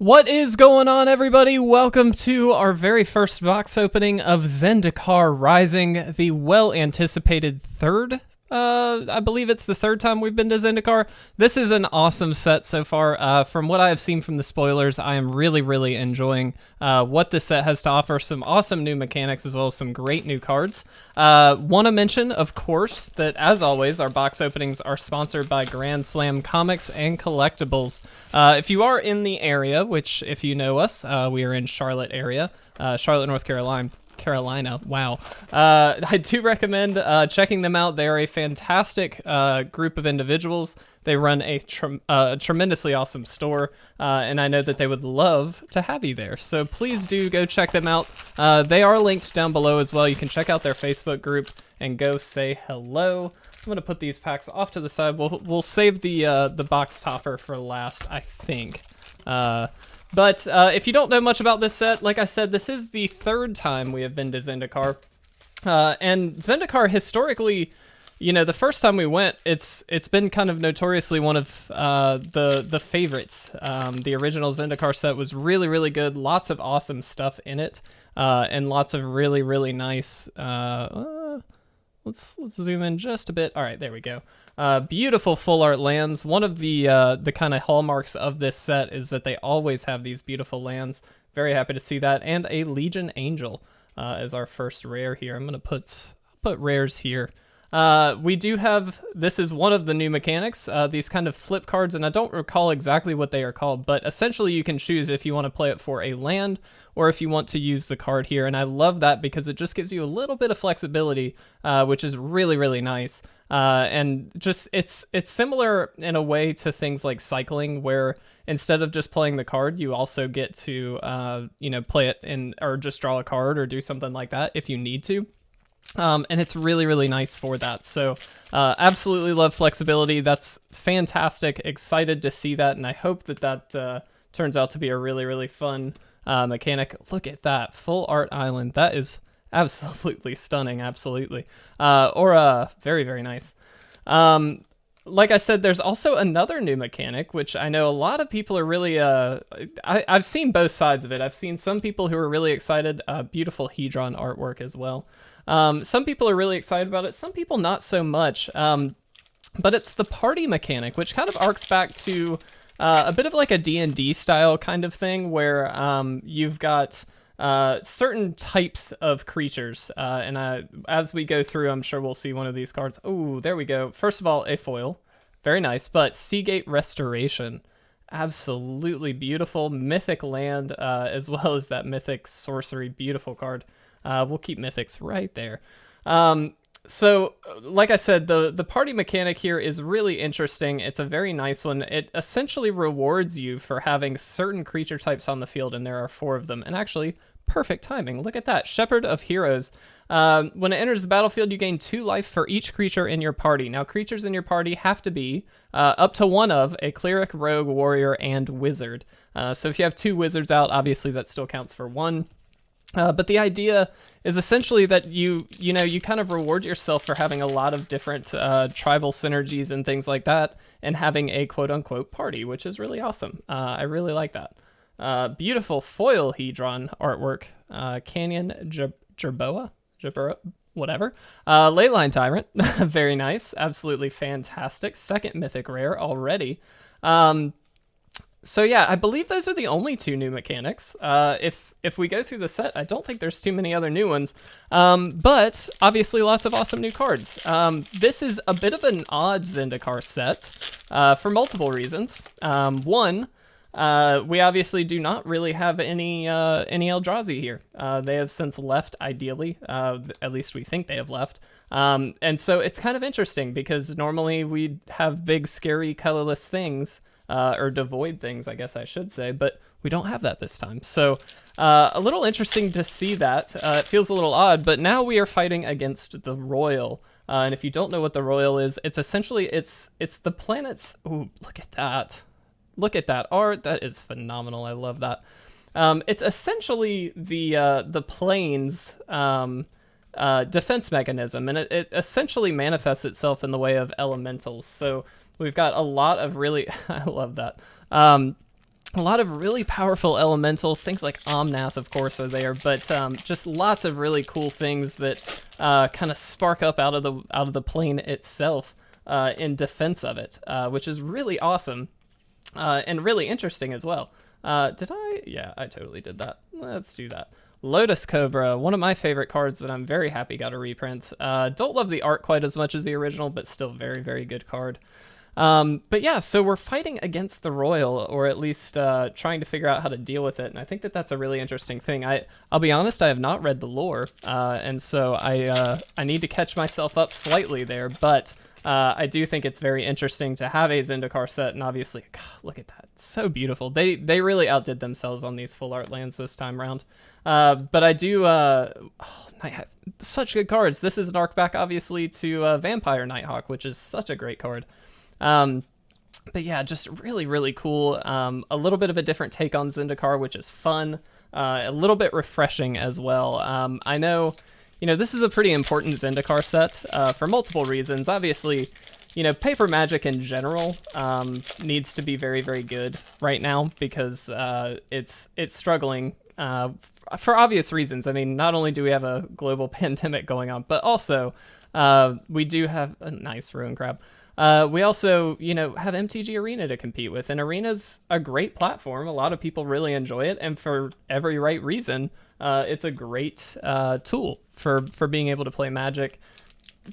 What is going on, everybody? Welcome to our very first box opening of Zendikar Rising, the well-anticipated third. I believe it's the third time we've been to Zendikar. This is an awesome set so far. From what I have seen from the spoilers, I am really enjoying what this set has to offer. Some awesome new mechanics as well as some great new cards. Want to mention, of course, that as always, our box openings are sponsored by Grand Slam Comics and Collectibles. If you are in the area, which if you know us, we are in Charlotte area, Charlotte, North Carolina. Wow. I do recommend checking them out. They are a fantastic group of individuals. They run a tremendously awesome store, and I know that they would love to have you there. So please do go check them out. They are linked down below as well. You can check out their Facebook group and go say hello. I'm gonna put these packs off to the side. We'll save the box topper for last, I think. But if you don't know much about this set, like I said, this is the third time we have been to Zendikar. And Zendikar historically, you know, the first time we went, it's been kind of notoriously one of the favorites. The original Zendikar set was really good. Lots of awesome stuff in it, and lots of really nice. Let's zoom in just a bit. All right, there we go. Beautiful full art lands. One of the kind of hallmarks of this set is that they always have these beautiful lands. Very happy to see that. And a Legion Angel as our first rare here. I'm gonna put rares here. We do have, this is one of the new mechanics, these kind of flip cards, and I don't recall exactly what they are called, but essentially you can choose if you want to play it for a land or if you want to use the card here, and I love that because it just gives you a little bit of flexibility, which is really nice. And just it's similar in a way to things like cycling, where instead of just playing the card, you also get to play it in, or just draw a card or do something like that if you need to. And it's really nice for that. So absolutely love flexibility. That's fantastic. Excited to see that, and I hope that turns out to be a really fun mechanic. Look at that full art island. That is absolutely stunning. Absolutely. Very nice. Like I said, there's also another new mechanic, which I know a lot of people are really, I've seen both sides of it. I've seen some people who are really excited, beautiful Hedron artwork as well. Some people are really excited about it, some people not so much. But it's the party mechanic, which kind of arcs back to a bit of like a D&D style kind of thing, where you've got certain types of creatures, and as we go through, I'm sure we'll see one of these cards. Oh, there we go. First of all, a foil, very nice. But Seagate Restoration, absolutely beautiful mythic land, as well as that mythic sorcery, beautiful card. We'll keep mythics right there. So like I said, the party mechanic here is really interesting. It's a very nice one. It essentially rewards you for having certain creature types on the field, and there are 4 of them. And actually, perfect timing. Look at that. Shepherd of Heroes. When it enters the battlefield, you gain 2 life for each creature in your party. Now, creatures in your party have to be up to one of a cleric, rogue, warrior, and wizard. So if you have 2 wizards out, obviously that still counts for 1. But the idea is essentially that you kind of reward yourself for having a lot of different tribal synergies and things like that, and having a quote-unquote party, which is really awesome. I really like that. Beautiful foil Hedron artwork. Canyon Jerboa, whatever. Leyline Tyrant, very nice. Absolutely fantastic. Second mythic rare already. So yeah, I believe those are the only 2 new mechanics. If we go through the set, I don't think there's too many other new ones. But obviously lots of awesome new cards. This is a bit of an odd Zendikar set for multiple reasons. One, we obviously do not really have any Eldrazi here. They have since left, ideally. At least we think they have left. And so it's kind of interesting because normally we'd have big, scary, colorless things. Or devoid things, I guess I should say, but we don't have that this time. So a little interesting to see that. It feels a little odd, but now we are fighting against the Royal. And if you don't know what the Royal is, it's essentially, it's the planets. Ooh, look at that. Look at that art. That is phenomenal. I love that. It's essentially the planes defense mechanism, and it essentially manifests itself in the way of elementals. So we've got a lot of really, I love that. A lot of really powerful elementals, things like Omnath, of course, are there, but just lots of really cool things that kind of spark up out of the plane itself in defense of it, which is really awesome and really interesting as well. Did I? Yeah, I totally did that. Let's do that. Lotus Cobra, one of my favorite cards that I'm very happy got a reprint. Don't love the art quite as much as the original, but still very, very good card. But yeah, so we're fighting against the Royal, or at least trying to figure out how to deal with it, and I think that that's a really interesting thing. I'll be honest, I have not read the lore, and so I need to catch myself up slightly there, but I do think it's very interesting to have a Zendikar set, and obviously, God, look at that, so beautiful. They really outdid themselves on these full art lands this time around. But I do, Night has such good cards. This is an arc back, obviously, to Vampire Nighthawk, which is such a great card. But yeah, just really, really cool. A little bit of a different take on Zendikar, which is fun, a little bit refreshing as well. I know, this is a pretty important Zendikar set for multiple reasons. Obviously, Paper Magic in general needs to be very, very good right now because it's struggling for obvious reasons. I mean, not only do we have a global pandemic going on, but also we do have a nice Ruin Crab. We also, have MTG Arena to compete with, and Arena's a great platform. A lot of people really enjoy it, and for every right reason, it's a great tool for being able to play Magic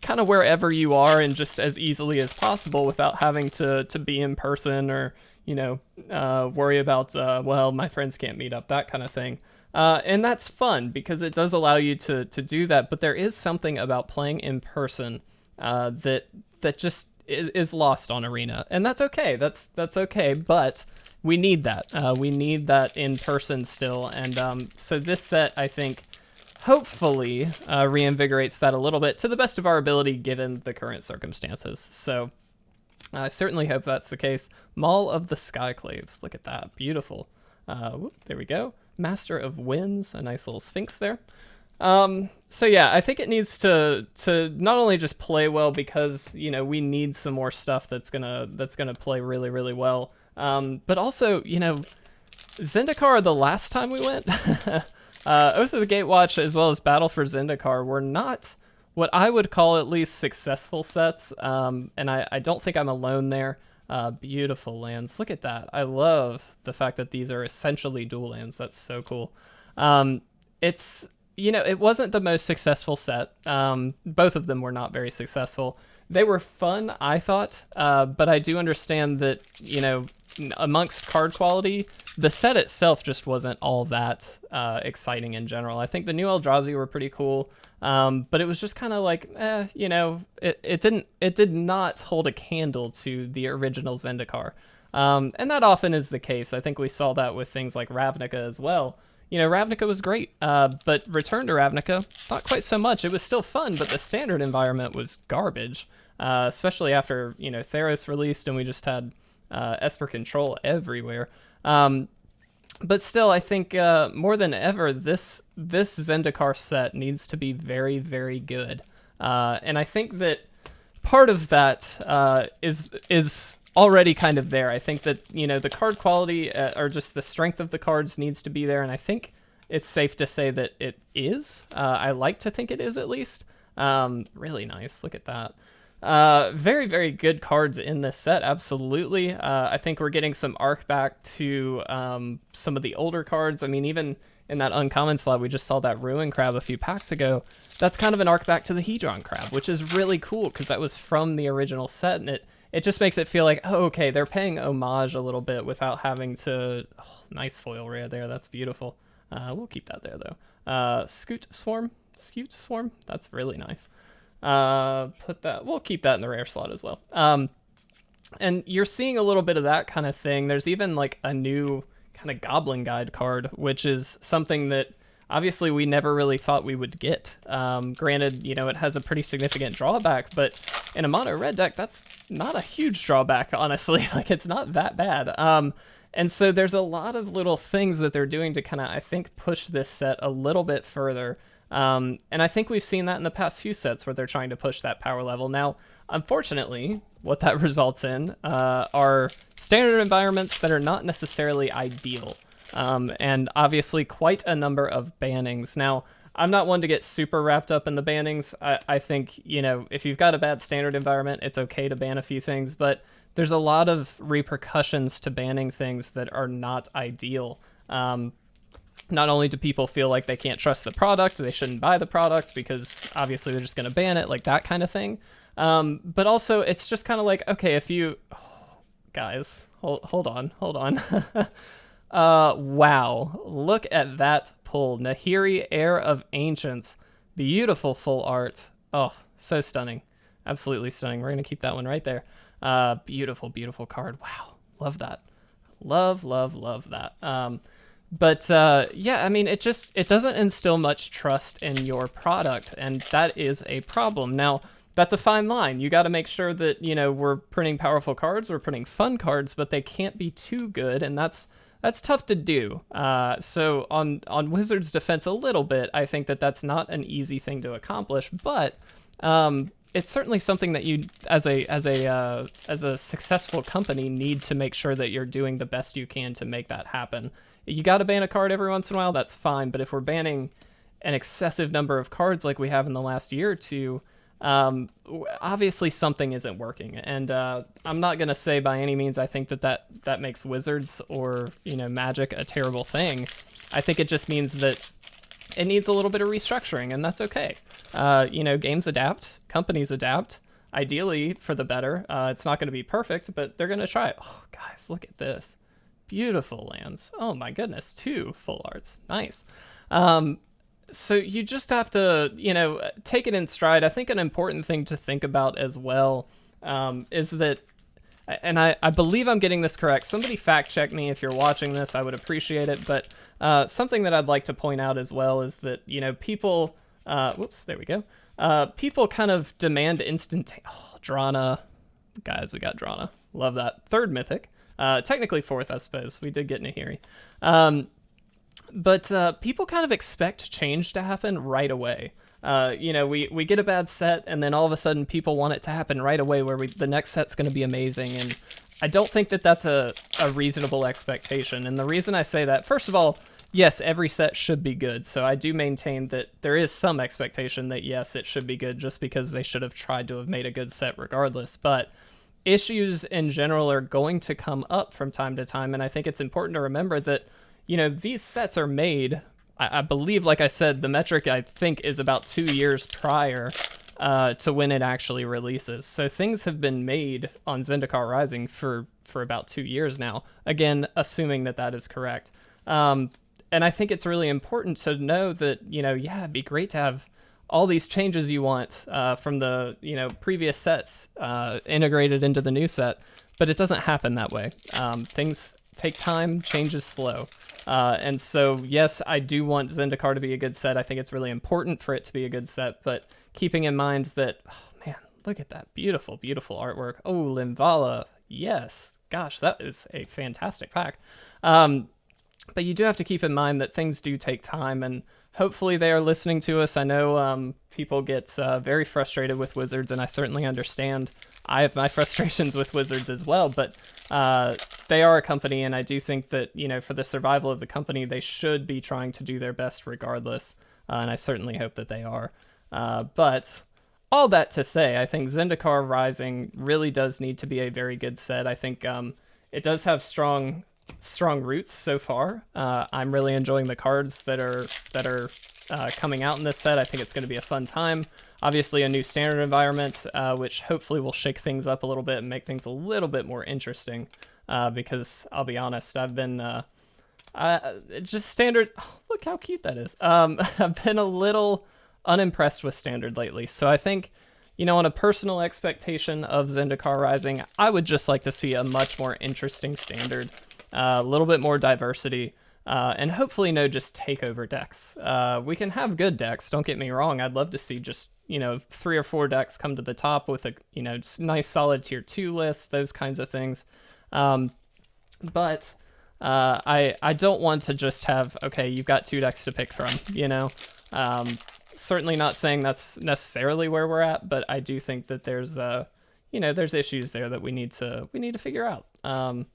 kind of wherever you are and just as easily as possible without having to be in person or, worry about, well, my friends can't meet up, that kind of thing. And that's fun because it does allow you to do that, but there is something about playing in person that just is lost on Arena, and that's okay. That's okay, but we need that. We need that in person still, and so this set, I think, hopefully reinvigorates that a little bit to the best of our ability given the current circumstances. So I certainly hope that's the case. Maul of the Skyclaves, look at that, beautiful. There we go. Master of Winds, a nice little Sphinx there. So yeah, I think it needs to not only just play well because, we need some more stuff that's gonna play really, really well. But also, Zendikar, the last time we went, Oath of the Gatewatch as well as Battle for Zendikar were not what I would call at least successful sets. And I don't think I'm alone there. Beautiful lands. Look at that. I love the fact that these are essentially dual lands. That's so cool. It's, it wasn't the most successful set. Both of them were not very successful. They were fun, I thought, but I do understand that, amongst card quality, the set itself just wasn't all that exciting in general. I think the new Eldrazi were pretty cool, but it was just kind of like, it did not hold a candle to the original Zendikar. And that often is the case. I think we saw that with things like Ravnica as well. Ravnica was great, but Return to Ravnica, not quite so much. It was still fun, but the standard environment was garbage, especially after, Theros released and we just had Esper Control everywhere. But still, I think more than ever, this Zendikar set needs to be very, very good. And I think that part of that is already kind of there. I think that, the card quality or just the strength of the cards needs to be there, and I think it's safe to say that it is. I like to think it is, at least. Really nice. Look at that. Very, very good cards in this set, absolutely. I think we're getting some arc back to some of the older cards. I mean, even in that uncommon slot, we just saw that Ruin Crab a few packs ago. That's kind of an arc back to the Hedron Crab, which is really cool because that was from the original set, and it just makes it feel like, oh, okay, they're paying homage a little bit without having to... Oh, nice foil rare there. That's beautiful. We'll keep that there, though. Scoot Swarm? That's really nice. We'll keep that in the rare slot as well. And you're seeing a little bit of that kind of thing. There's even like a new kind of Goblin Guide card, which is something that obviously we never really thought we would get. Granted, it has a pretty significant drawback, but in a mono red deck, that's not a huge drawback, honestly. Like, it's not that bad. And so there's a lot of little things that they're doing to kind of, I think, push this set a little bit further. And I think we've seen that in the past few sets where they're trying to push that power level. Now, unfortunately, what that results in are standard environments that are not necessarily ideal, and obviously quite a number of bannings. Now, I'm not one to get super wrapped up in the bannings. I think, you know, if you've got a bad standard environment, it's okay to ban a few things, but there's a lot of repercussions to banning things that are not ideal. Not only do people feel like they can't trust the product, they shouldn't buy the product because obviously they're just going to ban it, like that kind of thing. But also, it's just kind of like, okay, if you... Oh, guys, hold on. Wow, look at that pull. Nahiri, Heir of Ancients. Beautiful full art. Oh, so stunning. Absolutely stunning. We're going to keep that one right there. Beautiful, beautiful card. Wow, love that. Love that. But yeah, I mean, it doesn't instill much trust in your product, and that is a problem. Now, that's a fine line. You got to make sure that, you know, we're printing powerful cards, we're printing fun cards, but they can't be too good, and that's tough to do. So on Wizards' defense a little bit, I think that that's not an easy thing to accomplish, but it's certainly something that you, as a successful company, need to make sure that you're doing the best you can to make that happen. You got to ban a card every once in a while, that's fine, but if we're banning an excessive number of cards like we have in the last year or two, obviously something isn't working. And I'm not going to say by any means I think that makes Wizards or, you know, Magic a terrible thing. I think it just means that it needs a little bit of restructuring, and that's okay. You know, games adapt, companies adapt, ideally for the better. It's not going to be perfect, but they're going to try it. Oh, guys, look at this. Beautiful lands. Oh my goodness, 2 full arts. Nice. So you just have to, you know, take it in stride. I think an important thing to think about as well is that, and I believe I'm getting this correct. Somebody fact check me if you're watching this. I would appreciate it. But something that I'd like to point out as well is that, you know, people, whoops, there we go. People kind of demand Drana. Guys, we got Drana. Love that. 3rd mythic. Technically 4th, I suppose. We did get Nahiri. But people kind of expect change to happen right away. You know, we get a bad set, and then all of a sudden people want it to happen right away, where the next set's going to be amazing. And I don't think that that's a reasonable expectation. And the reason I say that, first of all, yes, every set should be good. So I do maintain that there is some expectation that, yes, it should be good, just because they should have tried to have made a good set regardless. But issues in general are going to come up from time to time, and I think it's important to remember that, you know, these sets are made, I believe, like I said, the metric I think is about 2 years prior to when it actually releases. So things have been made on Zendikar Rising for about 2 years now, again, assuming that is correct. And I think it's really important to know that, you know, yeah, it'd be great to have all these changes you want from the, you know, previous sets integrated into the new set, but it doesn't happen that way. Things take time, change is slow. And so, yes, I do want Zendikar to be a good set. I think it's really important for it to be a good set, but keeping in mind that, oh man, look at that beautiful, beautiful artwork. Oh, Linvala, yes. Gosh, that is a fantastic pack. But you do have to keep in mind that things do take time, and hopefully they are listening to us. I know people get very frustrated with Wizards, and I certainly understand. I have my frustrations with Wizards as well, but they are a company, and I do think that, you know, for the survival of the company, they should be trying to do their best regardless, and I certainly hope that they are. But all that to say, I think Zendikar Rising really does need to be a very good set. I think it does have strong roots so far. I'm really enjoying the cards that are coming out in this set. I think it's going to be a fun time. Obviously, a new standard environment, which hopefully will shake things up a little bit and make things a little bit more interesting. Because I'll be honest, I've been just standard. Oh, look how cute that is. I've been a little unimpressed with standard lately. So I think, you know, on a personal expectation of Zendikar Rising, I would just like to see a much more interesting standard. A little bit more diversity, and hopefully no just takeover decks. We can have good decks, don't get me wrong. I'd love to see just, you know, 3 or 4 decks come to the top with a, you know, nice solid tier 2 list, those kinds of things. But I don't want to just have, okay, you've got 2 decks to pick from, you know. Certainly not saying that's necessarily where we're at, but I do think that there's you know, there's issues there that we need to figure out. And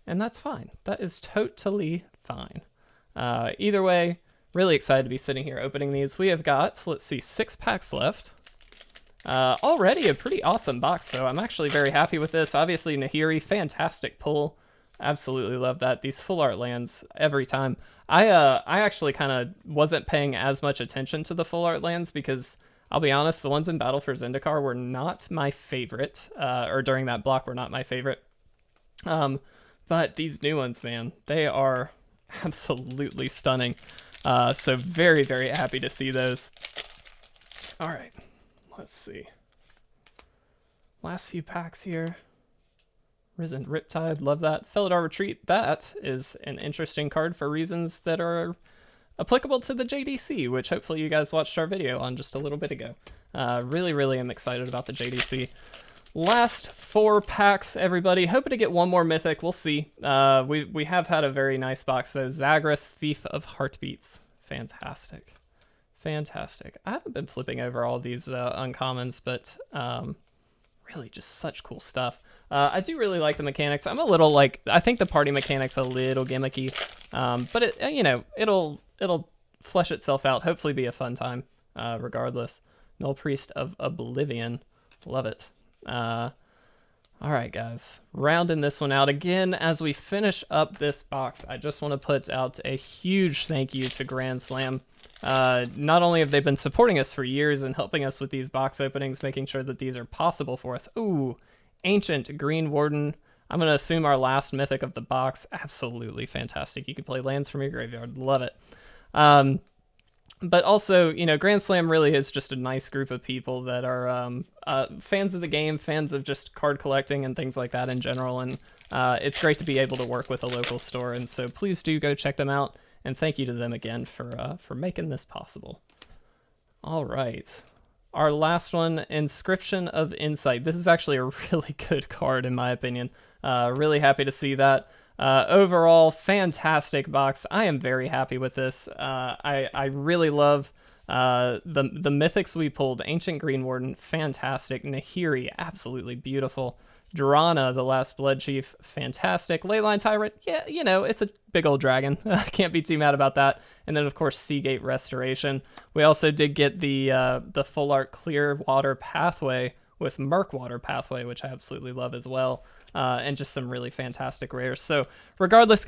that's fine. That is totally fine. Either way, really excited to be sitting here opening these. We have got, let's see, 6 packs left. Already a pretty awesome box, so I'm actually very happy with this. Obviously, Nahiri, fantastic pull. Absolutely love that. These full art lands every time. I actually kind of wasn't paying as much attention to the full art lands because I'll be honest, the ones in Battle for Zendikar were not my favorite, or during that block were not my favorite. But these new ones, man, they are absolutely stunning. So very, very happy to see those. All right, let's see. Last few packs here. Risen Riptide, love that. Felidar Retreat, that is an interesting card for reasons that are applicable to the JDC, which hopefully you guys watched our video on just a little bit ago. Really am excited about the JDC. Last 4 packs, everybody. Hoping to get one more Mythic, we'll see. We have had a very nice box though. Zagras, Thief of Heartbeats. Fantastic. Fantastic. I haven't been flipping over all these uncommons, but really just such cool stuff. I do really like the mechanics. I'm a little like, I think the party mechanics a little gimmicky, but it, you know, it'll flesh itself out. Hopefully be a fun time, regardless. Null Priest of Oblivion, love it. All right, guys, rounding this one out again as we finish up this box. I just want to put out a huge thank you to Grand Slam. Not only have they been supporting us for years and helping us with these box openings, making sure that these are possible for us. Ooh, Ancient Green Warden. I'm going to assume our last mythic of the box. Absolutely fantastic. You can play lands from your graveyard. Love it. But also, you know, Grand Slam really is just a nice group of people that are fans of the game, fans of just card collecting and things like that in general. And it's great to be able to work with a local store. And so please do go check them out. And thank you to them again for making this possible. All right. Our last one, Inscription of Insight. This is actually a really good card, in my opinion. Really happy to see that. Overall, fantastic box. I am very happy with this. I really love the mythics we pulled. Ancient Green Warden, fantastic. Nahiri, absolutely beautiful. Durana, the Last Blood Chief, fantastic. Leyline Tyrant, yeah, you know, it's a big old dragon. Can't be too mad about that. And then, of course, Seagate Restoration. We also did get the full art Clear Water Pathway with Murkwater Pathway, which I absolutely love as well. And just some really fantastic rares. So regardless,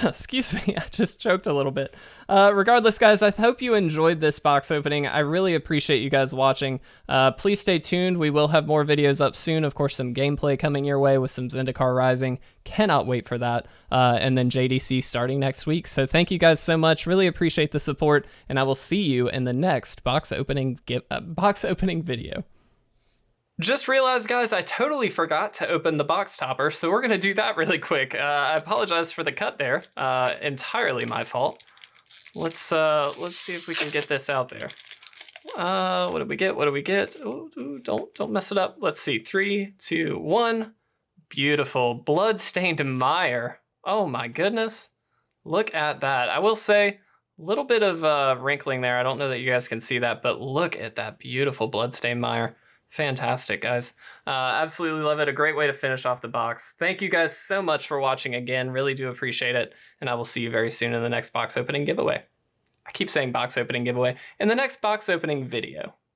excuse me, I just choked a little bit. Regardless, guys, I hope you enjoyed this box opening. I really appreciate you guys watching. Please stay tuned. We will have more videos up soon. Of course, some gameplay coming your way with some Zendikar Rising. Cannot wait for that. And then JDC starting next week. So thank you guys so much. Really appreciate the support. And I will see you in the next box opening video. Just realized, guys, I totally forgot to open the box topper, so we're gonna do that really quick. I apologize for the cut there. Entirely my fault. Let's see if we can get this out there. What did we get? What did we get? Oh, don't mess it up. Let's see. 3, 2, 1. Beautiful blood-stained mire. Oh my goodness. Look at that. I will say, a little bit of wrinkling there. I don't know that you guys can see that, but look at that beautiful blood-stained mire. Fantastic, guys. Absolutely love it. A great way to finish off the box. Thank you guys so much for watching again. Really do appreciate it. And I will see you very soon in the next box opening giveaway. I keep saying box opening giveaway. In the next box opening video.